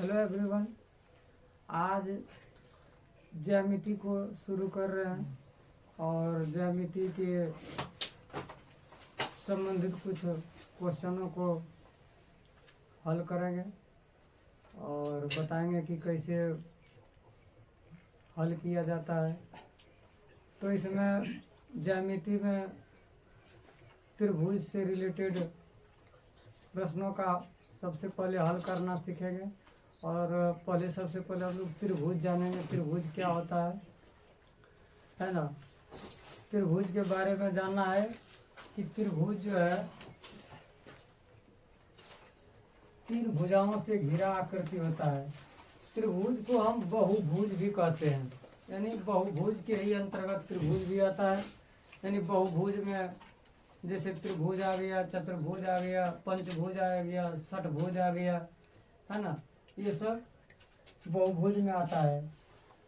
Hello everyone. आज ज्यामिति को शुरू कर रहे हैं और ज्यामिति के संबंधित कुछ क्वेश्चनों को हल करेंगे और बताएंगे कि कैसे हल किया जाता है। तो इसमें ज्यामिति में त्रिभुज से रिलेटेड प्रश्नों का सबसे पहले हल करना सीखेंगे और सबसे पहले हम लोग त्रिभुज जानेंगे। त्रिभुज क्या होता है ना। त्रिभुज के बारे में जानना है कि त्रिभुज जो है तीन भुजाओं से घिरा आकृति होता है। त्रिभुज को हम बहुभुज भी कहते हैं, यानी बहुभुज के ही अंतर्गत त्रिभुज भी आता है। यानी बहुभुज में जैसे त्रिभुज आ गया, चतुर्भुज आ गया, पंचभुज आ गया, षटभुज आ गया, है ना। ये सब बहुभुज में आता है।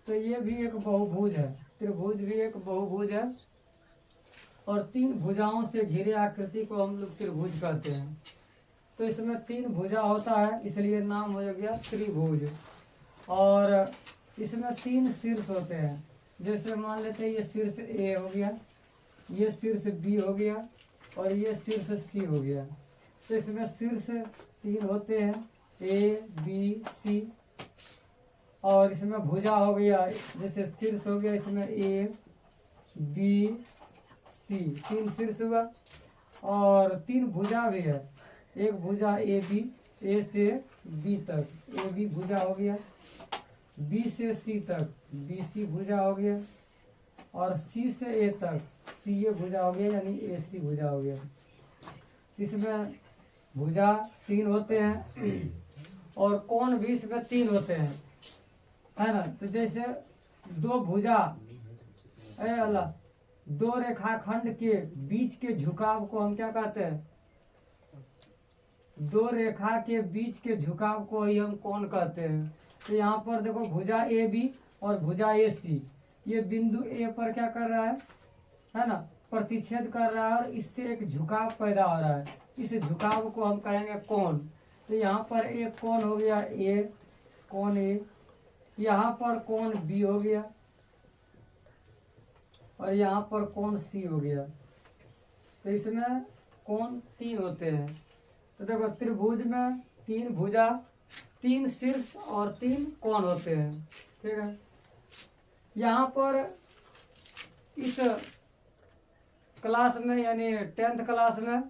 तो ये भी एक बहुभुज है, त्रिभुज भी एक बहुभुज है और तीन भुजाओं से घिरे आकृति को हम लोग त्रिभुज कहते हैं। तो इसमें तीन भुजा होता है, इसलिए नाम हो गया त्रिभुज। और इसमें तीन शीर्ष होते हैं। जैसे मान लेते हैं ये शीर्ष ए हो गया, ये शीर्ष बी हो गया और ये शीर्ष सी हो गया। तो इसमें शीर्ष तीन होते हैं, ए बी सी। और इसमें भुजा हो गया, जैसे शीर्ष हो गया इसमें ए बी सी, तीन शीर्ष हुआ। और तीन भुजा भी है, एक भुजा ए बी, ए से बी तक ए बी भुजा हो गया, बी से सी तक बी सी भुजा हो गया और सी से ए तक सी ए भुजा हो गया, यानी ए सी भुजा हो गया। इसमें भुजा तीन होते हैं और कोण भी इसमें तीन होते हैं, है ना। तो जैसे दो भुजा अल्लाह दो रेखाखंड के बीच के झुकाव को हम क्या कहते हैं? दो रेखा के बीच के झुकाव को ही हम कोण कहते हैं। तो यहाँ पर देखो भुजा ए बी और भुजा ए सी, ये बिंदु ए पर क्या कर रहा है ना, प्रतिच्छेद कर रहा है और इससे एक झुकाव पैदा हो रहा है। इस झुकाव को हम कहेंगे कोण। तो यहाँ पर एक कोण हो गया ए, कोण ए, यहाँ पर कोण बी हो गया और यहाँ पर कोण सी हो गया। तो इसमें कोण तीन होते हैं। तो देखो त्रिभुज में तीन भुजा, तीन शीर्ष और तीन कोण होते हैं, ठीक है। यहाँ पर इस क्लास में यानी 10th क्लास में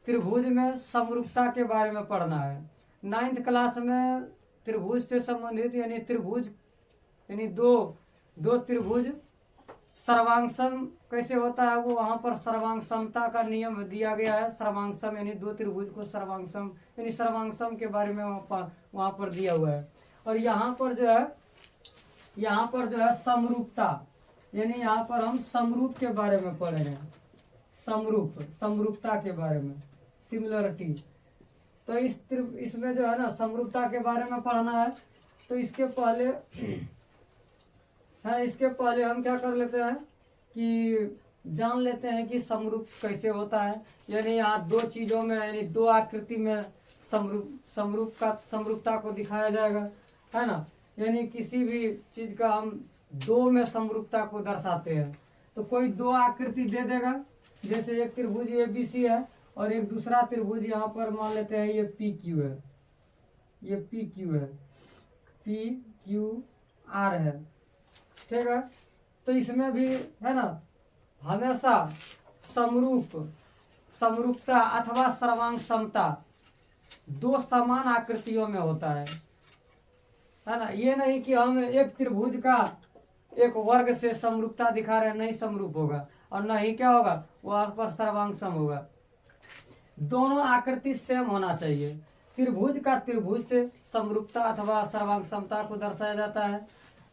त्रिभुज में समरूपता के बारे में पढ़ना है। 9th क्लास में त्रिभुज से संबंधित यानी त्रिभुज यानी दो त्रिभुज सर्वांगसम कैसे होता है वो वहाँ पर सर्वांगसमता का नियम दिया गया है। सर्वांगसम यानी दो त्रिभुज को सर्वांगसम यानी सर्वांगसम के बारे में वहाँ पर दिया हुआ है। और यहाँ पर जो है समरूपता, यानी यहाँ पर हम समरूप के बारे में पढ़ेंगे। समरूपता के बारे में, सिमिलरिटी। तो इसमें जो है ना समरूपता के बारे में पढ़ना है। तो इसके पहले हम क्या कर लेते हैं कि जान लेते हैं कि समरूप कैसे होता है। यानी यहाँ दो चीजों में यानी दो आकृति में समरूपता को दिखाया जाएगा, है ना। यानी किसी भी चीज का हम दो में समरूपता को दर्शाते हैं। तो कोई दो आकृति दे देगा, जैसे एक त्रिभुज ए बी सी है और एक दूसरा त्रिभुज यहाँ पर मान लेते हैं ये पी क्यू है, ये पी क्यू है, पी क्यू आर है, ठीक है। तो इसमें भी है ना हमेशा समरूपता अथवा सर्वांग समता दो समान आकृतियों में होता है ना। ये नहीं कि हम एक त्रिभुज का एक वर्ग से समरूपता दिखा रहे हैं, नहीं समरूप होगा और नहीं क्या होगा, वहां पर सर्वांग सम होगा। दोनों आकृति सेम होना चाहिए। त्रिभुज का त्रिभुज से समरूपता अथवा सर्वांग समता को दर्शाया जाता है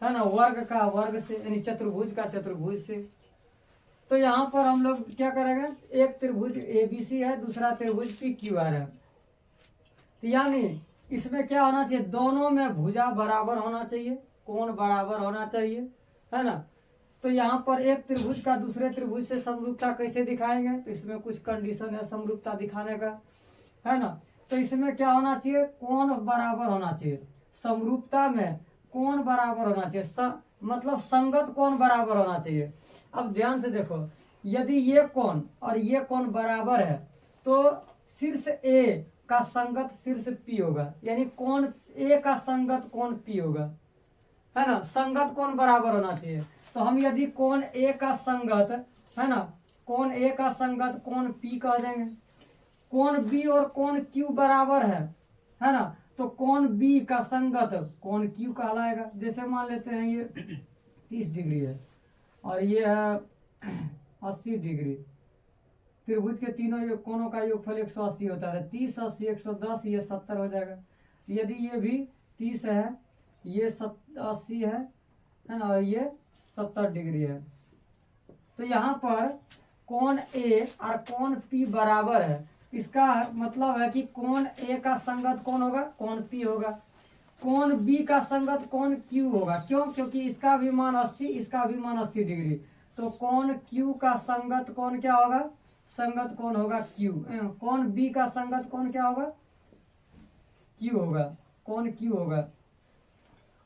ना। वर्ग का वर्ग से यानी चतुर्भुज का चतुर्भुज से। तो यहाँ पर हम लोग क्या करेंगे, एक त्रिभुज ए बी सी है, दूसरा त्रिभुज पी क्यू आर है। तो यानी इसमें क्या होना चाहिए, दोनों में भुजा बराबर होना चाहिए, कोण बराबर होना चाहिए, है ना। तो यहाँ पर एक त्रिभुज का दूसरे त्रिभुज से समरूपता कैसे दिखाएंगे, तो इसमें कुछ कंडीशन है समरूपता दिखाने का, है ना। तो इसमें क्या होना चाहिए, कोण बराबर होना चाहिए। समरूपता में कोण बराबर होना चाहिए, मतलब संगत कोण बराबर होना चाहिए। अब ध्यान से देखो, यदि ये कोण और ये कोण बराबर है तो शीर्ष ए का संगत शीर्ष पी होगा, यानी कोण ए का संगत कोण पी होगा, है ना। संगत कोण बराबर होना चाहिए। तो हम यदि कोण ए का संगत, है ना, कोण ए का संगत कोण पी कह देंगे। कोण बी और कोण क्यू बराबर है ना, तो कोण बी का संगत कोण क्यू कहलाएगा। जैसे मान लेते हैं ये 30 डिग्री है और ये है 80 डिग्री। त्रिभुज के तीनों कोणों का योगफल 180 होता है। 30 80 110, ये 70 हो जाएगा। यदि ये भी 30 है, ये 80 है ना, और ये 70 डिग्री है, तो यहाँ पर कोण ए और कोण पी बराबर है। इसका मतलब है कि कोण ए का संगत कौन होगा, कोण पी होगा। कोण बी का संगत कोण क्यू होगा। क्यों? क्योंकि इसका भी मान 80, इसका भी मान 80 डिग्री। तो कोण क्यू का संगत कोण क्या होगा, संगत कोण होगा क्यू। कोण बी का संगत कोण क्या होगा, क्यू होगा, कोण क्यू होगा।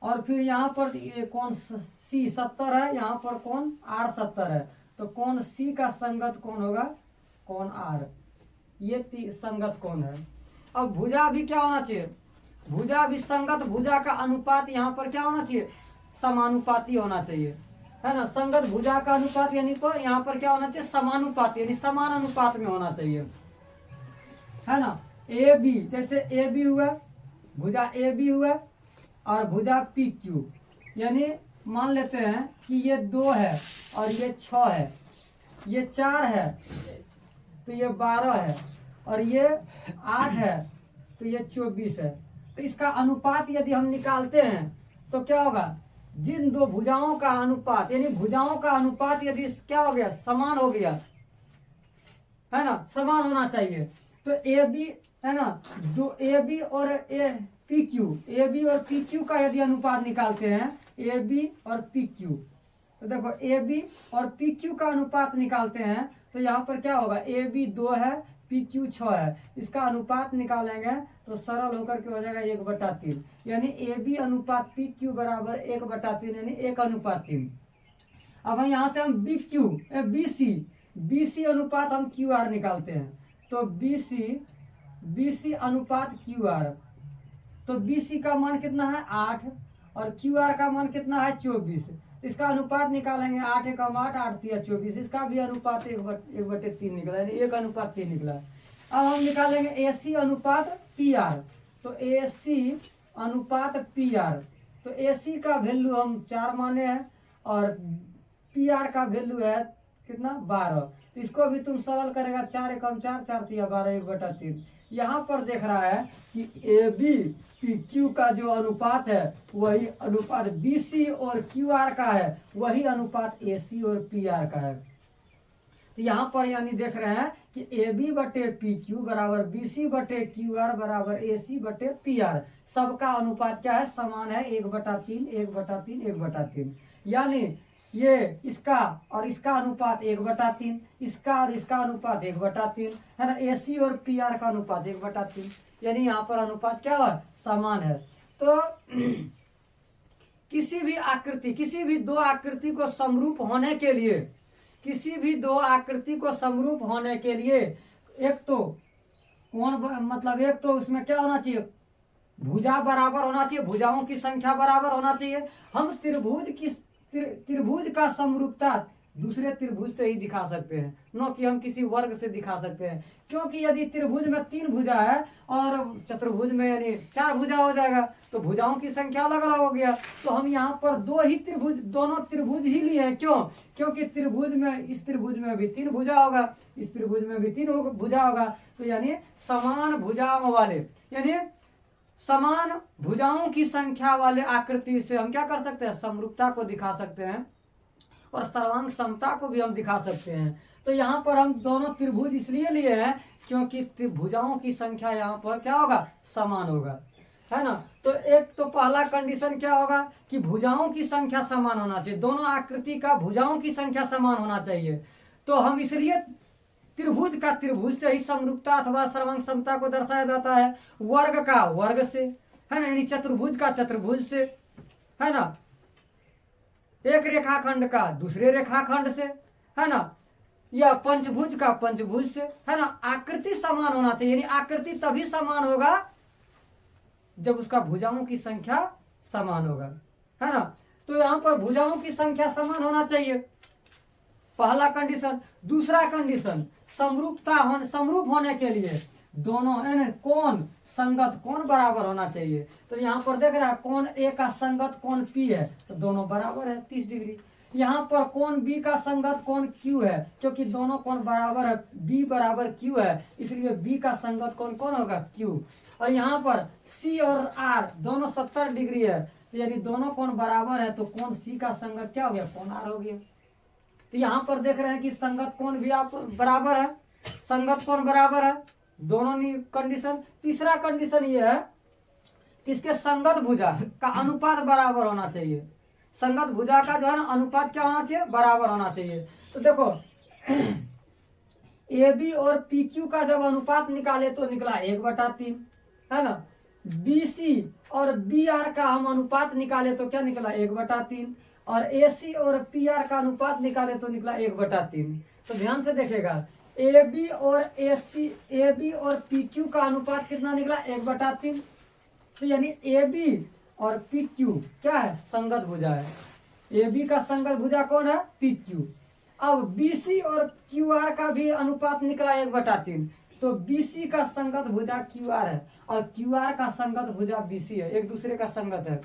और फिर यहाँ पर ये कोण सी 70 है, यहाँ पर कोण आर 70 है, तो कोण सी का संगत कोण होगा कोण आर। ये संगत कोण है। अब भुजा भी क्या होना चाहिए, भुजा भी संगत भुजा का अनुपात यहाँ पर क्या होना चाहिए, समानुपाती होना चाहिए, है ना। संगत भुजा का अनुपात यानी पर यहाँ पर क्या होना चाहिए, समानुपाती, यानी समान अनुपात में होना चाहिए, है ना। ए बी, जैसे ए बी हुआ, भुजा ए बी हुआ और भुजा पी क्यू, यानी मान लेते हैं कि ये 2 है और ये 6 है, ये 4 है तो ये 12 है, और ये 8 है तो ये 24 है। तो इसका अनुपात यदि हम निकालते हैं तो क्या होगा, जिन दो भुजाओं का अनुपात, यानी भुजाओं का अनुपात यदि क्या हो गया, समान हो गया, है ना, समान होना चाहिए। तो ए बी, है ना, दो ए बी और A P Q, A B और पी क्यू का यदि अनुपात निकालते हैं, ए बी और पी क्यू, तो देखो ए बी और पी क्यू का अनुपात निकालते हैं तो यहाँ पर क्या होगा, ए बी 2 है, पी क्यू 6 है, इसका अनुपात निकालेंगे तो सरल होकर के हो जाएगा 1/3, यानी ए बी अनुपात पी क्यू बराबर 1/3, यानी 1/3। अब हम यहाँ से हम बी क्यू बी सी अनुपात हम क्यू आर निकालते हैं, तो बी सी अनुपात क्यू आर, तो बी सी का मान कितना है 8 और क्यू आर का मान कितना है 24, तो इसका अनुपात निकालेंगे 8 एकम 8, 8 3 24, इसका भी अनुपात 1/3 निकला, यानी 1/3 निकला। अब हम निकालेंगे ए सी अनुपात पी आर, तो ए सी अनुपात पी आर, तो ए सी का वैल्यू हम 4 माने हैं और पी आर का वैल्यू है कितना 12, तो इसको भी तुम सरल करेगा 4 एकम 4, 4 3 12, 1/3। यहाँ पर देख रहा है कि ए बी पी क्यू का जो अनुपात है वही अनुपात बी सी और क्यू आर का है, वही अनुपात ए सी और पी आर का है। तो यहाँ पर यानी देख रहे हैं कि ए बी बटे पी क्यू बराबर बी सी बटे क्यू आर बराबर ए सी बटे पी आर, सबका अनुपात क्या है, समान है, 1/3 1/3 1/3, यानी ये इसका और इसका अनुपात 1/3, इसका और इसका अनुपात 1/3, है ना। ए सी और पी आर का अनुपात 1/3, यानी यहाँ पर अनुपात क्या है, समान है। तो किसी भी आकृति, किसी भी दो आकृति को समरूप होने के लिए, किसी भी दो आकृति को समरूप होने के लिए एक तो कोण, मतलब एक तो उसमें क्या होना चाहिए, भुजा बराबर होना चाहिए, भुजाओं की संख्या बराबर होना चाहिए। हम त्रिभुज का समरूपता दूसरे त्रिभुज से ही दिखा सकते हैं, न कि हम किसी वर्ग से दिखा सकते हैं, क्योंकि यदि त्रिभुज में 3 भुजा है और चतुर्भुज में यानी 4 भुजा हो जाएगा तो भुजाओं की संख्या अलग अलग हो गया। तो हम यहाँ पर दोनों त्रिभुज ही लिए हैं। क्यों? क्योंकि त्रिभुज में, इस त्रिभुज में भी 3 भुजा होगा, इस त्रिभुज में भी 3 भुजा होगा, तो यानी समान भुजाओं वाले, यानी समान भुजाओं की संख्या वाले आकृति से हम क्या कर सकते हैं, समरूपता को दिखा सकते हैं और सर्वांग समता को भी हम दिखा सकते हैं। तो यहाँ पर हम दोनों त्रिभुज इसलिए लिए हैं क्योंकि भुजाओं की संख्या यहाँ पर क्या होगा, समान होगा, है ना। तो एक तो पहला कंडीशन क्या होगा कि भुजाओं की संख्या समान होना चाहिए, दोनों आकृति का भुजाओं की संख्या समान होना चाहिए। तो हम इसलिए त्रिभुज का त्रिभुज से ही समरूपता अथवा सर्वांग समता को दर्शाया जाता है, वर्ग का वर्ग से, है ना, यानी चतुर्भुज का चतुर्भुज से, है ना, एक रेखाखंड का दूसरे रेखाखंड से, है ना, या पंचभुज का पंचभुज से, है ना। आकृति समान होना चाहिए, यानी आकृति तभी समान होगा जब उसका भुजाओं की संख्या समान होगा, है ना। तो यहां पर भुजाओं की संख्या समान होना चाहिए, पहला कंडीशन। दूसरा कंडीशन, समरूप होने के लिए दोनों कोण, संगत कोण बराबर होना चाहिए। तो यहाँ पर देख रहा है कोण ए का संगत कोण पी है, तो दोनों बराबर है 30 डिग्री। यहाँ पर कोण बी का संगत कोण क्यू है, क्योंकि दोनों कोण बराबर है, बी बराबर क्यू है, इसलिए बी का संगत कोण कौन होगा, क्यू। और यहाँ पर सी और आर दोनों 70 डिग्री है, तो यानी दोनों कोण बराबर है, तो कोण सी का संगत क्या हो गया, कोण आर हो गया। तो यहाँ पर देख रहे हैं कि संगत कोण भी आप बराबर है, संगत कोण बराबर है, दोनों कंडीशन। तीसरा कंडीशन ये है कि इसके संगत भुजा का अनुपात बराबर होना चाहिए। संगत भुजा का जो है ना अनुपात क्या होना चाहिए, बराबर होना चाहिए। तो देखो ए बी और पी क्यू का जब अनुपात निकाले तो निकला 1/3, है ना। बी सी और बी आर का हम अनुपात निकाले तो क्या निकला 1/3, और ए सी और पी आर का अनुपात निकाले तो निकला 1/3। तो ध्यान से देखेगा, ए बी और पी क्यू का अनुपात कितना निकला 1/3। तो यानी ए बी और पी क्यू क्या है, संगत भुजा है। ए बी का संगत भुजा कौन है, पी क्यू। अब बी सी और क्यू आर का भी अनुपात निकला 1/3, तो बी सी का संगत भुजा क्यू आर है और क्यू आर का संगत भुजा बी सी है, एक दूसरे का संगत है।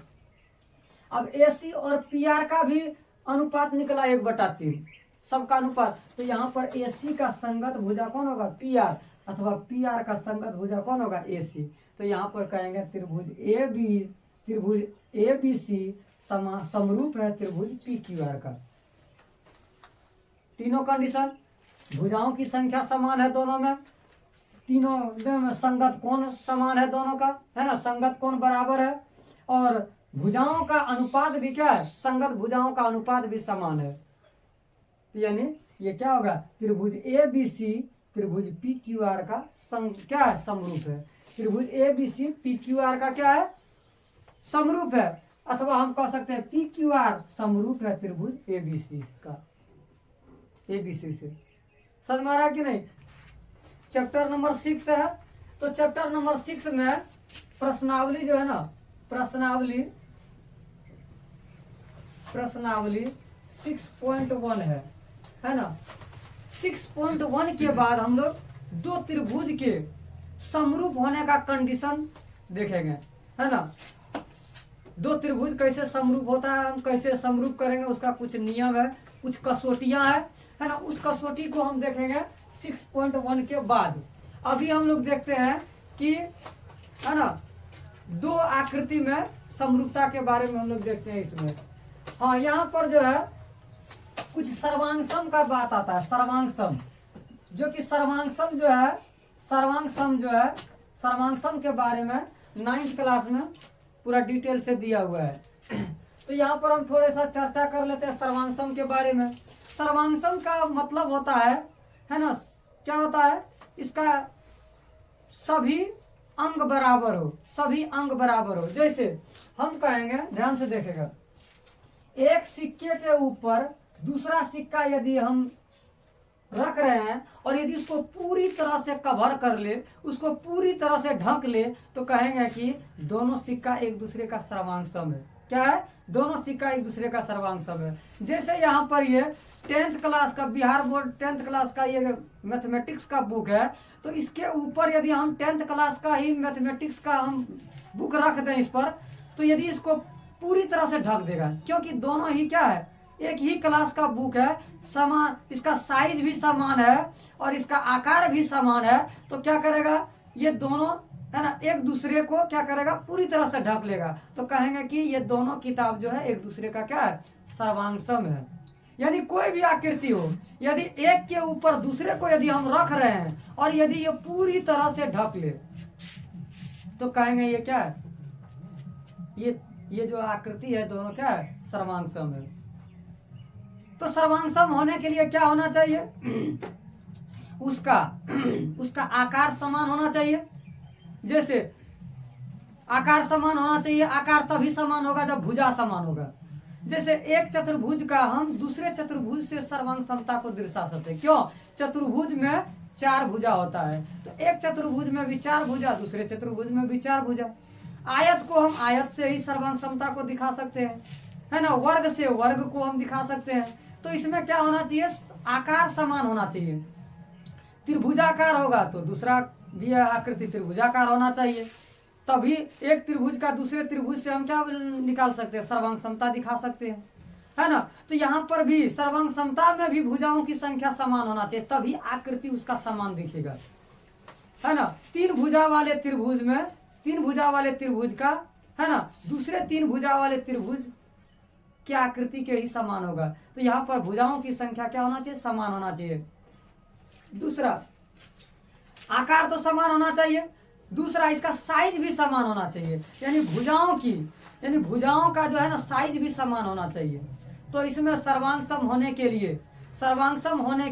अब ए सी और पी आर का भी अनुपात निकला 1/3, सबका अनुपात। तो यहाँ पर ए सी का संगत भुजा कौन होगा, पी आर, अथवा पी आर का संगत भुजा कौन होगा, ए सी। तो यहाँ पर कहेंगे त्रिभुज ए बी सी समरूप है त्रिभुज पी क्यू आर का। तीनों कंडीशन, भुजाओं की संख्या समान है दोनों में, तीनों में संगत कोण समान है दोनों का, है ना, संगत कोण बराबर है, और भुजाओं का अनुपात भी क्या है, संगत भुजाओं का अनुपात भी समान है। तो यानी ये क्या होगा, त्रिभुज ए बी सी त्रिभुज पी क्यू आर का क्या है, समरूप है। त्रिभुज A B C P Q R का क्या है, समरूप है, अथवा हम कह सकते हैं पी क्यू आर समरूप है त्रिभुज ए बी सी का, ए बी सी से। समझ में आ रहा कि नहीं। चैप्टर नंबर 6 है, तो चैप्टर नंबर 6 में प्रश्नावली जो है ना, प्रश्नावली 6.1 है ना। 6.1 के बाद हम लोग दो त्रिभुज के समरूप होने का कंडीशन देखेंगे, है ना। दो त्रिभुज कैसे समरूप होता है, हम कैसे समरूप करेंगे, उसका कुछ नियम है, कुछ कसौटियां है ना। उस कसौटी को हम देखेंगे 6.1 के बाद। अभी हम लोग देखते हैं कि, है ना, दो आकृति में समरूपता के बारे में हम लोग देखते हैं इसमें। हाँ, यहाँ पर जो है कुछ सर्वांगसम का बात आता है, सर्वांगसम, जो कि सर्वांगसम के बारे में 9th क्लास में पूरा डिटेल से दिया हुआ है। तो यहाँ पर हम थोड़ा सा चर्चा कर लेते हैं सर्वांगसम के बारे में। सर्वांगसम का मतलब होता है ना, क्या होता है, इसका सभी अंग बराबर हो, सभी अंग बराबर हो। जैसे हम कहेंगे, ध्यान से देखेगा, एक सिक्के के ऊपर दूसरा सिक्का यदि हम रख रहे हैं और यदि उसको पूरी तरह से कवर कर ले, उसको पूरी तरह से ढक ले, तो कहेंगे कि दोनों सिक्का एक दूसरे का सर्वांगसम है। क्या है, दोनों सिक्का एक दूसरे का सर्वांगसम है। जैसे यहाँ पर ये 10th क्लास का, बिहार बोर्ड 10th क्लास का ये मैथमेटिक्स का बुक है, तो इसके ऊपर यदि हम 10th क्लास का ही मैथमेटिक्स का हम बुक रख दें इस पर, तो यदि इसको पूरी तरह से ढक देगा, क्योंकि दोनों ही क्या है, एक ही क्लास का बुक है, समान, इसका साइज भी समान है और इसका आकार भी समान है। तो क्या करेगा, ये दोनों, है ना, एक दूसरे को क्या करेगा, पूरी तरह से ढक लेगा। तो कहेंगे कि ये दोनों किताब जो है एक दूसरे का क्या है, सर्वांगसम है। यानी कोई भी आकृति हो, यदि एक के ऊपर दूसरे को यदि हम रख रहे हैं और यदि ये पूरी तरह से ढक ले, तो कहेंगे ये क्या है, ये जो आकृति है दोनों क्या है, सर्वांगसम है। तो सर्वांगसम होने के लिए क्या होना चाहिए, उसका आकार समान होना चाहिए। जैसे आकार समान होना चाहिए। आकार तभी समान होगा जब भुजा समान होगा। जैसे एक चतुर्भुज का हम दूसरे चतुर्भुज से सर्वांग समता को दर्शा सकते हैं। क्यों? चतुर्भुज में 4 भुजा होता है, तो एक चतुर्भुज में भी 4 भुजा, दूसरे चतुर्भुज में भी 4 भुजा। आयत को हम आयत से ही सर्वांग समता को दिखा सकते हैं, है ना। वर्ग से वर्ग को हम दिखा सकते हैं। तो इसमें क्या होना चाहिए? आकार समान होना चाहिए। त्रिभुजाकार होगा तो दूसरा भी आकृति त्रिभुजाकार होना चाहिए, तभी एक त्रिभुज का दूसरे त्रिभुज से हम क्या निकाल सकते हैं? सर्वांग समता दिखा सकते हैं, है ना। तो यहाँ पर भी सर्वांग समता में भी भुजाओं की संख्या समान होना चाहिए, तभी आकृति उसका समान दिखेगा, है ना। 3 भुजा वाले त्रिभुज में 3 भुजा वाले त्रिभुज का, है ना, दूसरे 3 भुजा वाले त्रिभुज की आकृति के ही समान होगा। तो यहाँ पर भुजाओं की संख्या क्या होना चाहिए? समान होना चाहिए। दूसरा, आकार तो समान होना चाहिए, दूसरा इसका साइज भी समान होना चाहिए, यानी भुजाओं का जो है ना साइज भी समान होना चाहिए। तो इसमें सर्वांगसम होने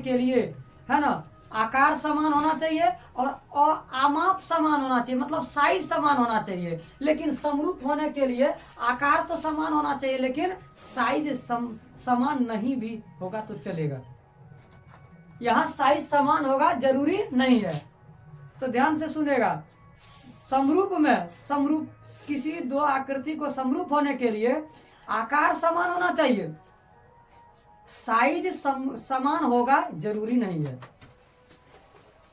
के लिए है ना आकार समान होना चाहिए और आमाप समान होना चाहिए, मतलब साइज समान होना चाहिए। लेकिन समरूप होने के लिए आकार तो समान होना चाहिए, लेकिन साइज समान नहीं भी होगा तो चलेगा। यहाँ साइज समान होगा जरूरी नहीं है, तो ध्यान से सुनेगा। समरूप किसी 2 आकृति को समरूप होने के लिए आकार समान होना चाहिए, साइज समान होगा जरूरी नहीं है।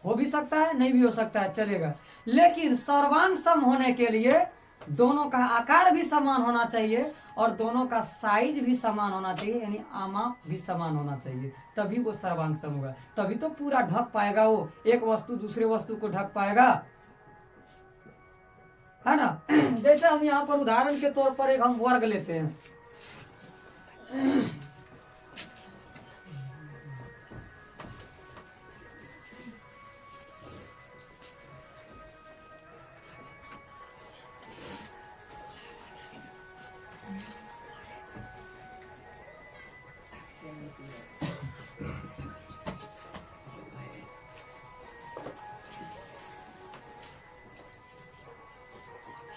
हो भी सकता है, नहीं भी हो सकता है, चलेगा। लेकिन सर्वांग सम होने के लिए दोनों का आकार भी समान होना चाहिए और दोनों का साइज भी समान होना चाहिए, यानी आमाप भी समान होना चाहिए, तभी वो सर्वांग सम होगा। तभी तो पूरा ढक पाएगा, वो एक वस्तु दूसरे वस्तु को ढक पाएगा, है ना। जैसे हम यहाँ पर उदाहरण के तौर पर एक हम वर्ग लेते हैं।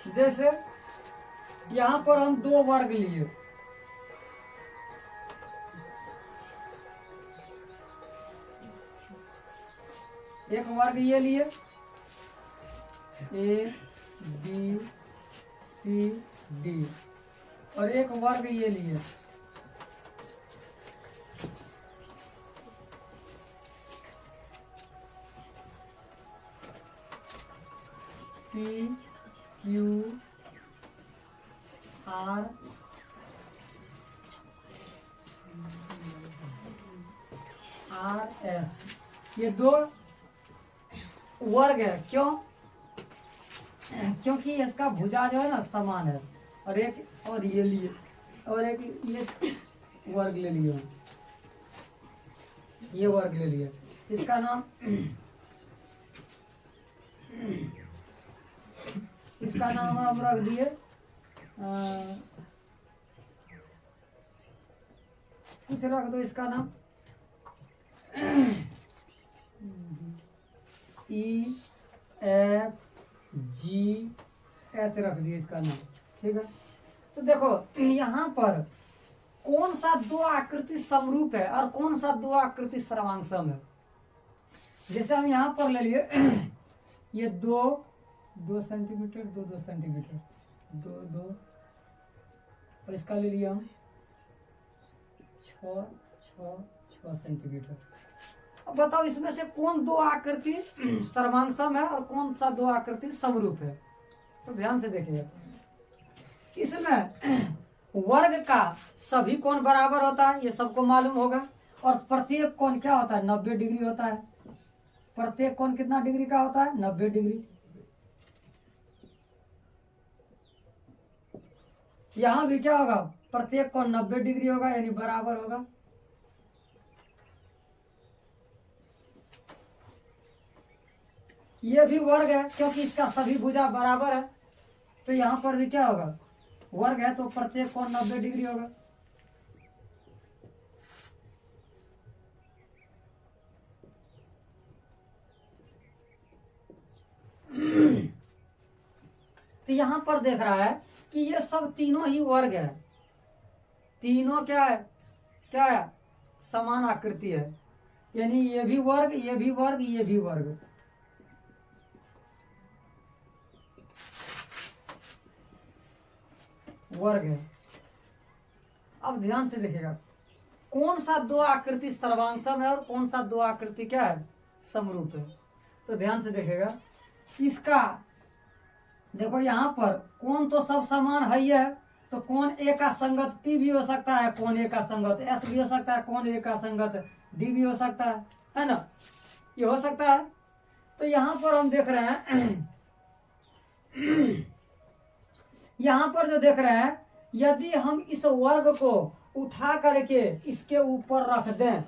जैसे यहाँ पर हम 2 वर्ग लिए, एक वर्ग ये लिए A B C D और एक वर्ग ये लिए P Q R S। ये 2 वर्ग है। क्यों? क्योंकि इसका भुजा जो है ना समान है, और ये लिए और एक ये वर्ग ले लिए, ये वर्ग ले लिए। इसका नाम हम रख दिए कुछ रख दो, इसका नाम EFGH रख दिए इसका नाम, ठीक है। तो देखो यहाँ पर कौन सा 2 आकृति समरूप है और कौन सा 2 आकृति सर्वांग सम है। जैसे हम यहाँ पर ले लिए ये 2 सेंटीमीटर 2 सेंटीमीटर 2 और इसका ले लिया हम 6 सेंटीमीटर। अब बताओ इसमें से कौन 2 आकृति सर्वांग सम है और कौन सा 2 आकृति समरूप है। तो ध्यान से देखिए, इसमें वर्ग का सभी कोण बराबर होता है, ये सबको मालूम होगा। और प्रत्येक कोण क्या होता है? 90 डिग्री होता है। प्रत्येक कोण कितना डिग्री का होता है? 90 डिग्री। यहां भी क्या होगा? प्रत्येक कोण 90 डिग्री होगा, यानी बराबर होगा। ये भी वर्ग है क्योंकि इसका सभी भुजा बराबर है, तो यहाँ पर भी क्या होगा? वर्ग है तो प्रत्येक कोण 90 डिग्री होगा। तो यहाँ पर देख रहा है कि ये सब तीनों ही वर्ग है, तीनों क्या है, क्या है, समान आकृति है, यानी ये भी वर्ग, ये भी वर्ग, ये भी वर्ग। वर्ग है। अब ध्यान से देखिएगा कौन सा दो आकृति सर्वांगसम है और कौन सा दो आकृति क्या है, समरूप है। तो ध्यान से देखिएगा इसका, देखो यहाँ पर कोण तो सब समान है ही है, तो कोण ए का संगत P भी हो सकता है, कोण ए का संगत S भी हो सकता है, कोण ए का संगत D भी हो सकता है ना, ये हो सकता है। तो यहाँ पर हम देख रहे हैं यहाँ पर जो देख रहे हैं, यदि हम इस वर्ग को उठा करके इसके ऊपर रख दें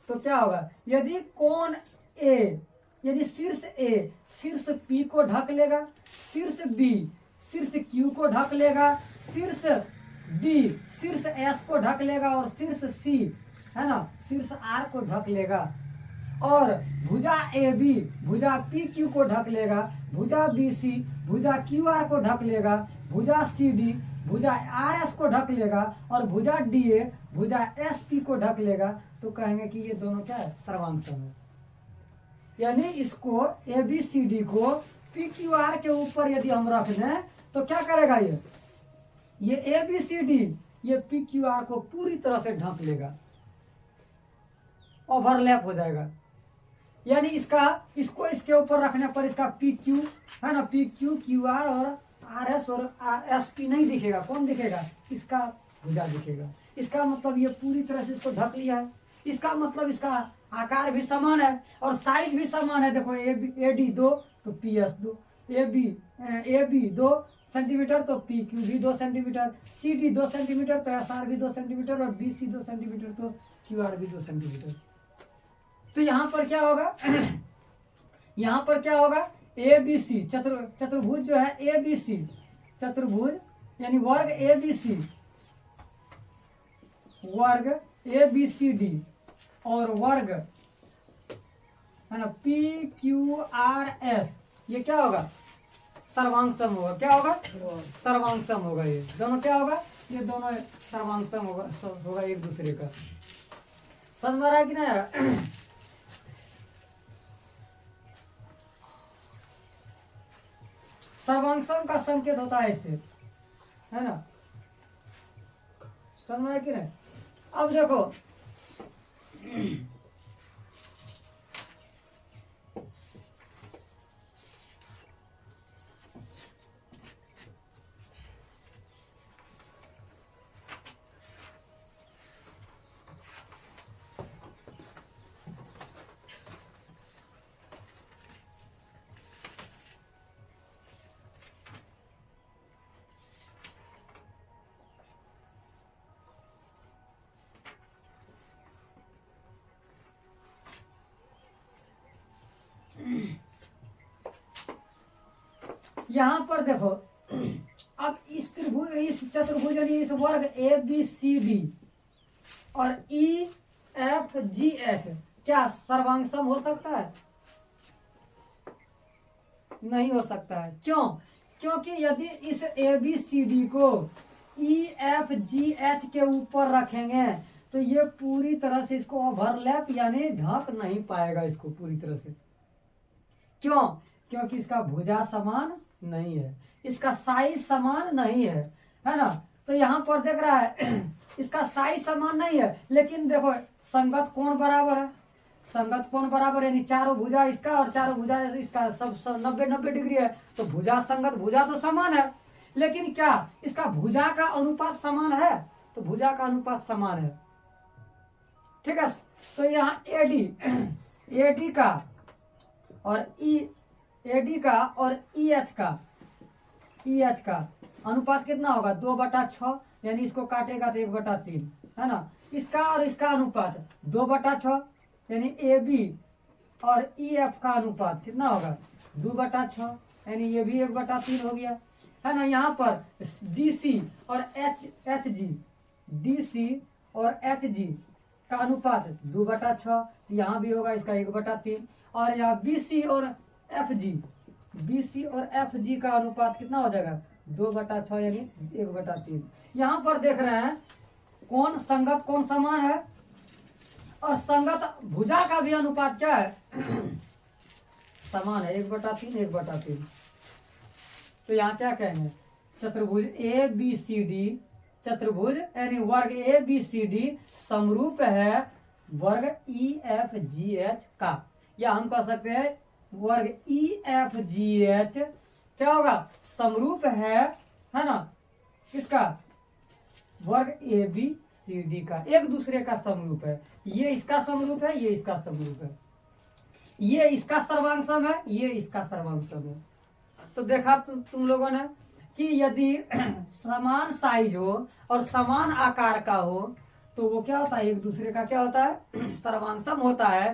तो क्या होगा, यदि कोण ए, यदि शीर्ष ए शीर्ष P को ढक लेगा, शीर्ष B शीर्ष Q को ढक लेगा, शीर्ष D शीर्ष S को ढक लेगा और शीर्ष C है ना शीर्ष R को ढक लेगा, और भुजा AB भुजा PQ को ढक लेगा, भुजा BC भुजा QR को ढक लेगा, भुजा CD भुजा RS को ढक लेगा और भुजा DA भुजा SP को ढक लेगा, तो कहेंगे कि ये दोनों क्या है, सर्वांगसम है। यानी इसको ABCD को PQR के ऊपर यदि हम रख दें तो क्या करेगा, ये ABCD ये PQR को पूरी तरह से ढक लेगा, ओवरलैप हो जाएगा। यानी इसको इसके ऊपर रखने पर इसका PQ है ना, PQ QR और RS और SP नहीं दिखेगा, कौन दिखेगा, इसका भुजा दिखेगा। इसका मतलब ये पूरी तरह से इसको ढक लिया है, इसका मतलब इसका आकार भी समान है और साइज भी समान है। देखो AD 2 तो PS 2, AB 2 सेंटीमीटर तो PQ भी 2 सेंटीमीटर, CD 2 सेंटीमीटर तो SR भी 2 सेंटीमीटर और BC 2 सेंटीमीटर तो QR भी 2 सेंटीमीटर। तो यहाँ पर क्या होगा यहाँ पर क्या होगा, ABC चतुर्भुज जो है ABC चतुर्भुज यानी वर्ग ABCD और वर्ग है ना PQRS, ये क्या होगा, सर्वांगसम होगा। क्या होगा, सर्वांगसम होगा। ये दोनों क्या होगा, ये दोनों सर्वांगसम होगा एक दूसरे का। समझ में आ रहा है कि नहीं? सर्वांगसम का संकेत होता है इससे, है ना, समझ में आया कि नहीं? अब देखो यहाँ पर देखो, अब इस त्रिभुज, इस चतुर्भुज यानी इस वर्ग ABCD और EFGH क्या सर्वांगसम हो सकता है? नहीं हो सकता है। क्यों? क्योंकि यदि इस ABCD को EFGH के ऊपर रखेंगे तो ये पूरी तरह से इसको ओवरलैप यानी ढक नहीं पाएगा इसको पूरी तरह से। क्यों? क्योंकि इसका भुजा समान नहीं है, इसका साइज समान नहीं है ना। तो यहाँ पर देख रहा है इसका साइज समान नहीं है, लेकिन देखो संगत कोण बराबर है, संगत कोण बराबर यानी चारों भुजा इसका और चारों भुजा इसका सब 90-90 डिग्री है, तो भुजा संगत भुजा तो समान है, लेकिन क्या इसका भुजा का अनुपात समान है? तो भुजा का अनुपात समान है, ठीक है। तो यहाँ AD का और AD का और EH का अनुपात कितना होगा? 2/6, यानी इसको काटेगा तो 1/3 है ना। इसका और इसका अनुपात 2/6, यानी AB और EF का अनुपात कितना होगा? 2/6, यानी ये भी 1/3 हो गया, है ना। यहाँ पर DC और HG का अनुपात 2/6, यहाँ भी होगा इसका 1/3, और यहाँ BC और FG बी सी और एफ जी का अनुपात कितना हो जाएगा 2/6 यानी 1/3। यहाँ पर देख रहे हैं कौन संगत कौन समान है, और संगत भुजा का भी अनुपात क्या है समान है 1/3 1/3। तो यहाँ क्या कहेंगे चतुर्भुज ए बी सी डी, चतुर्भुज यानी वर्ग ए बी सी डी समरूप है वर्ग ई एफ जी एच का, या हम कह सकते हैं वर्ग ई एफ जी एच क्या होगा समरूप है ना किसका वर्ग ए बी सी डी का, एक दूसरे का समरूप है। ये इसका समरूप है, ये इसका समरूप है, ये इसका सर्वांशम है, ये इसका सर्वांशम है। तो देखा तुम लोगों ने कि यदि समान साइज हो और समान आकार का हो तो वो क्या होता है एक दूसरे का क्या होता है सर्वांशम होता है।